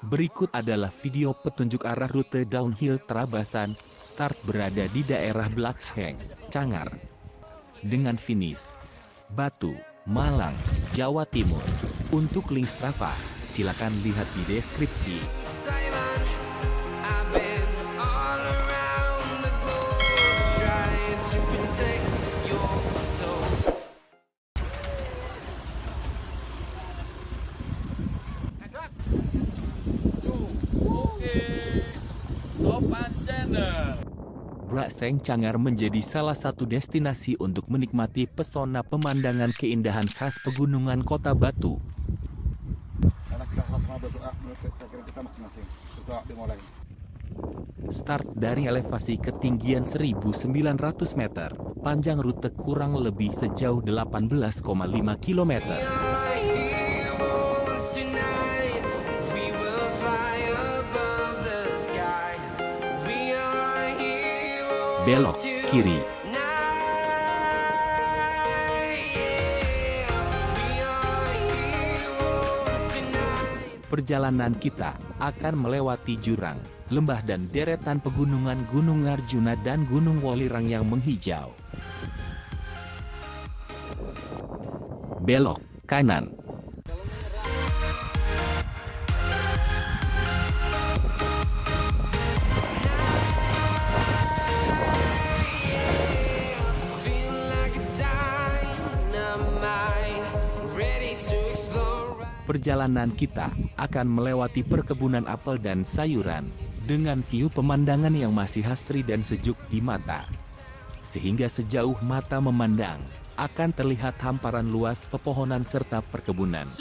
Berikut adalah video petunjuk arah rute downhill Trabasan, start berada di daerah Blakseng, Cangar. Dengan finish Batu, Malang, Jawa Timur. Untuk link Strava, silakan lihat di deskripsi. Blakseng Cangar menjadi salah satu destinasi untuk menikmati pesona pemandangan keindahan khas pegunungan Kota Batu. Karena kita sama-sama berdoa menurut kita masing-masing. Berdoa dimulai. Start dari elevasi ketinggian 1.900 meter, panjang rute kurang lebih sejauh 18,5 km. Belok kiri. Perjalanan kita akan melewati jurang, lembah dan deretan pegunungan Gunung Arjuna dan Gunung Welirang yang menghijau. Belok kanan. Perjalanan kita akan melewati perkebunan apel dan sayuran, dengan view pemandangan yang masih asri dan sejuk di mata. Sehingga sejauh mata memandang, akan terlihat hamparan luas pepohonan serta perkebunan.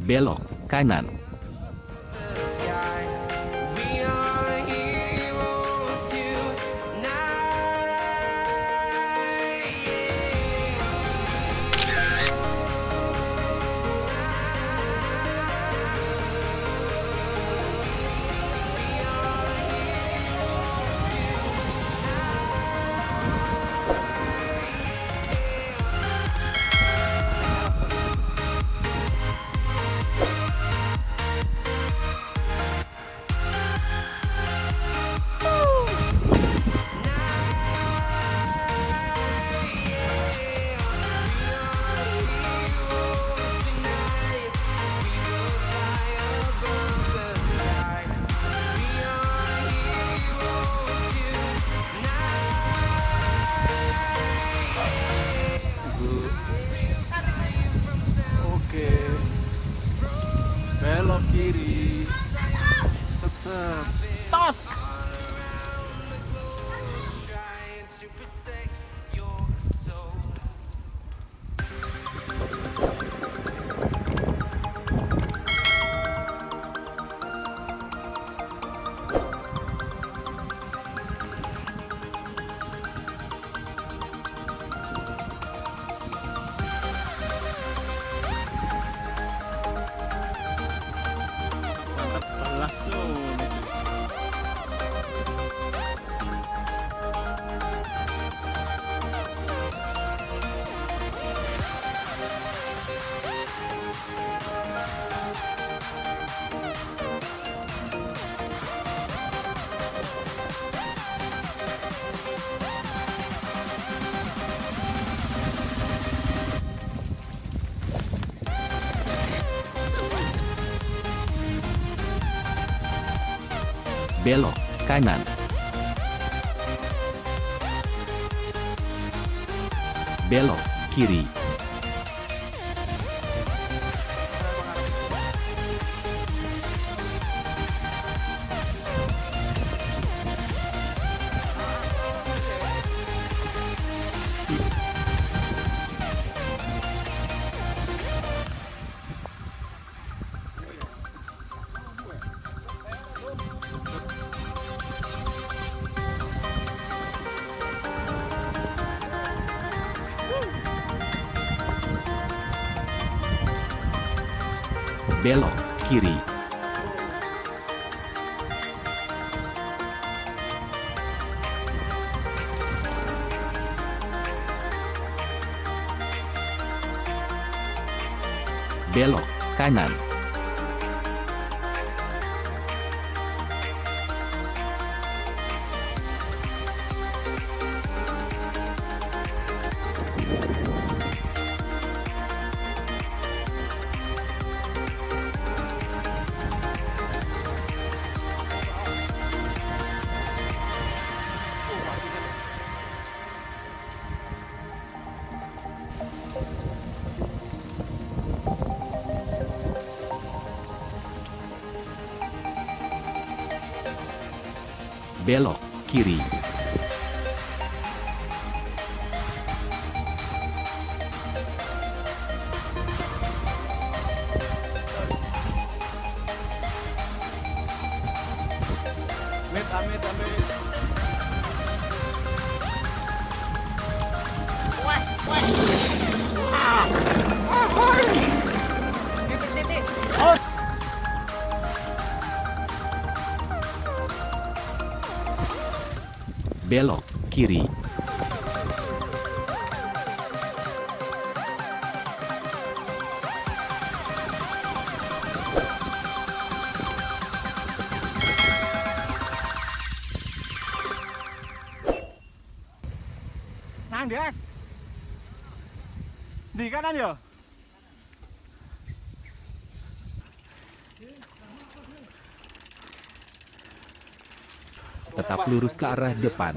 Belok kanan. Belok kiri, set, tos. Belas tuh. Belok kanan. Belok kiri. Belok kiri. Belok kanan. Belok kiri. Amit. Belok kiri. Nang Des. Di kanan ya? Tetap lurus ke arah depan.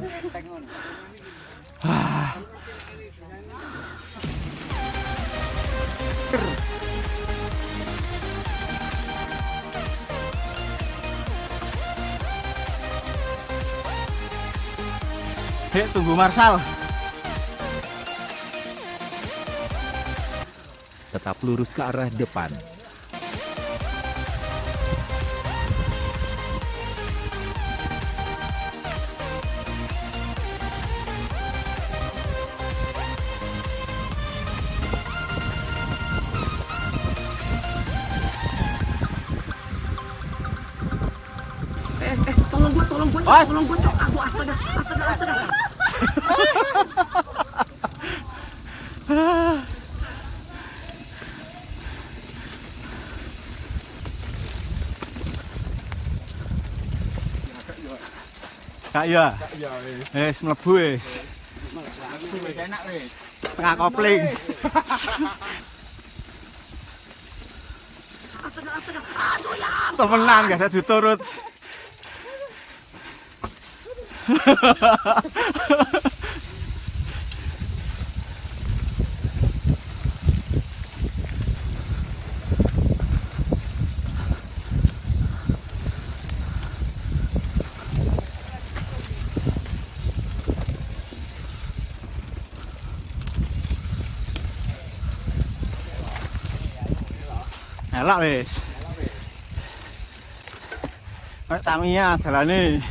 Hei, tunggu Marsal. Tetap lurus ke arah depan. Tolong gua, Os. tolong gua, Cok. Aduh, astaga. Kak ya. Wis mlebu wis. Enak wis. Setengah kopling. Astaga. Aduh ya. Temenan gak saya diturut. Elak wis. Nek Tamiya dalane.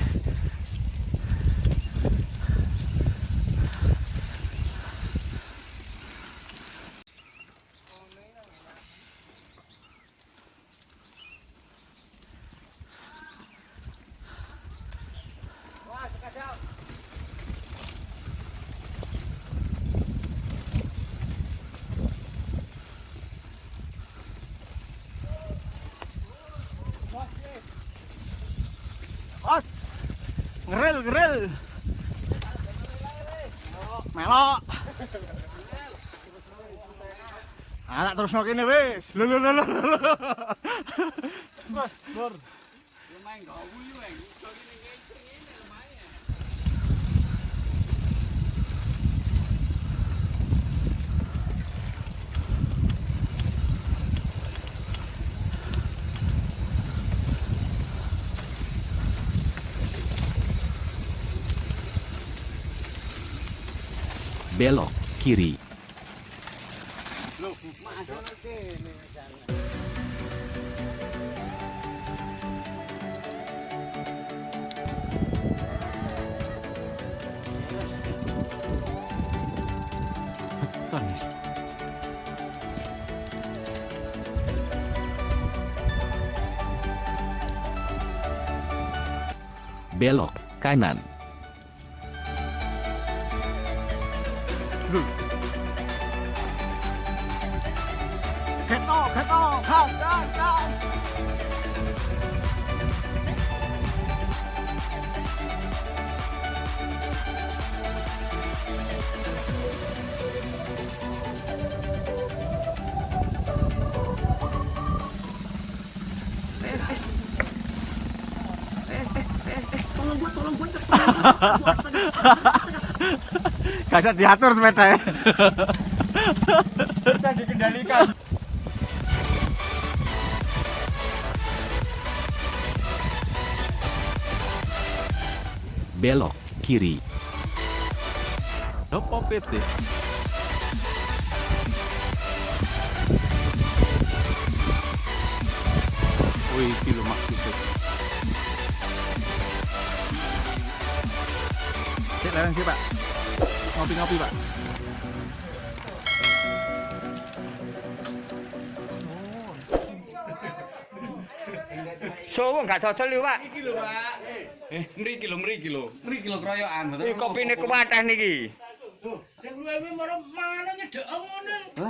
Os, ngeril. Melok. Anak terus no kene wis. Lho. Bos, Bor. Lumayan gak wuyu eng. Belok kiri. Beton. Belok kanan. Ketok, gas, gas, gas. Tolong gua cepet. Aduh, astaga, astaga. Gak bisa diatur sepeda ya. Bisa dikendalikan. Belok kiri. Apa PT? Wih, kilo maksudnya. Cek larang sih, Pak. Ngopi-ngopi, Pak. So, nggak cocok lho, Pak. Iki lho, Pak. Mriki lho kroyokan. Iki kopine kuwateh niki. Sing luwe marang mana nyedek ngono.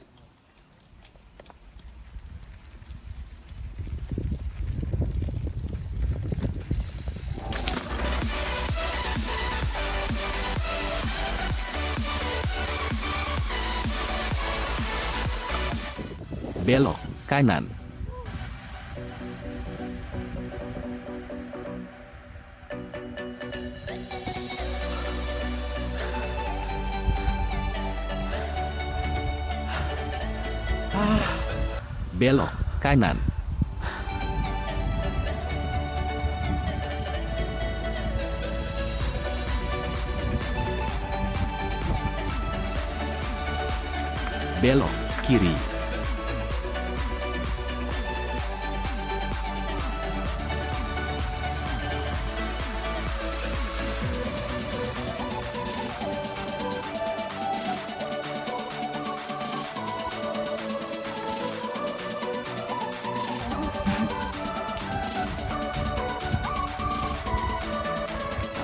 Belok kanan. Belok kanan. Belok kiri.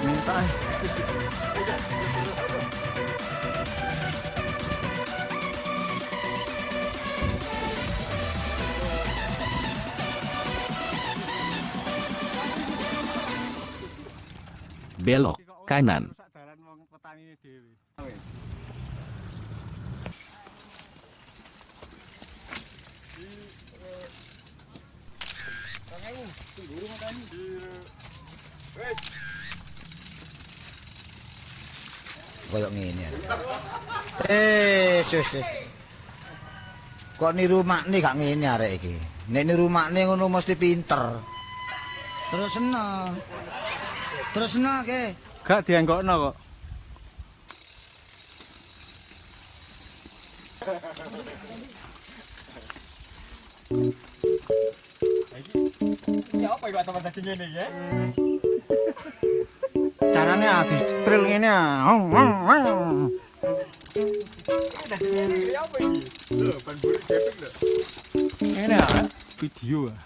Minta. Belok kanan. Dalan wong petani dhewe. Koyok ngene ya. Sus. Kok niru makne gak ngene arek iki. Nek niru makne ngono mesti pinter. Terus ke. Gak dienggokno kok. Ya apa iki teman dadi ngene ya? Carane di stril ngene ah. Ngene ah, video ah.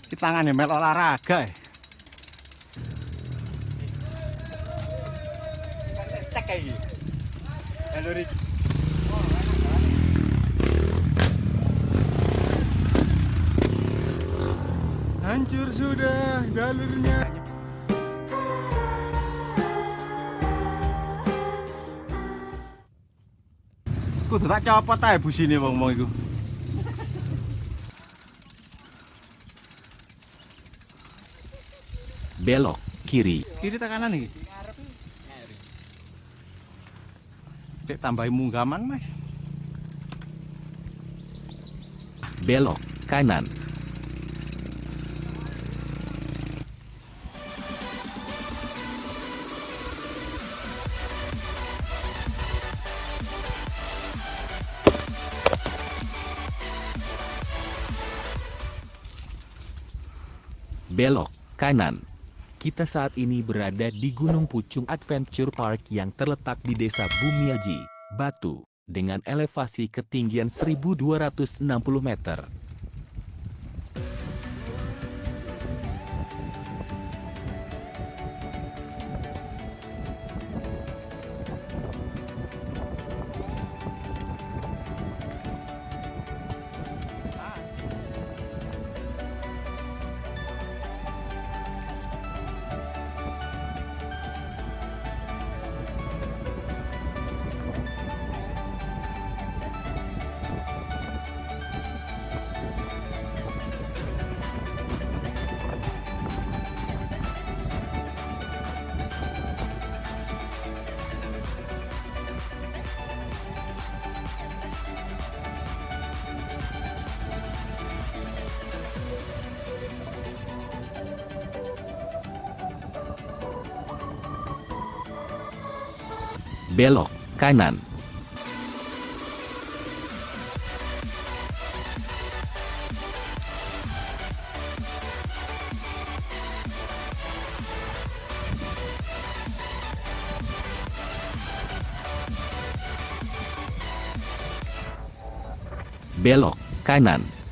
Ki tangane mel olahraga. Cek iki. Jalur iki. Hancur sudah jalurnya. Kudu tak copot ae busine wong-wong iku. Belok kiri. Kiri tak kanan iki. Dek tambahi munggaman meh. Belok kanan. Belok kanan. Kita saat ini berada di Gunung Pucung Adventure Park yang terletak di Desa Bumiaji, Batu. dengan elevasi ketinggian 1260 meter. Belok kanan. Belok kanan.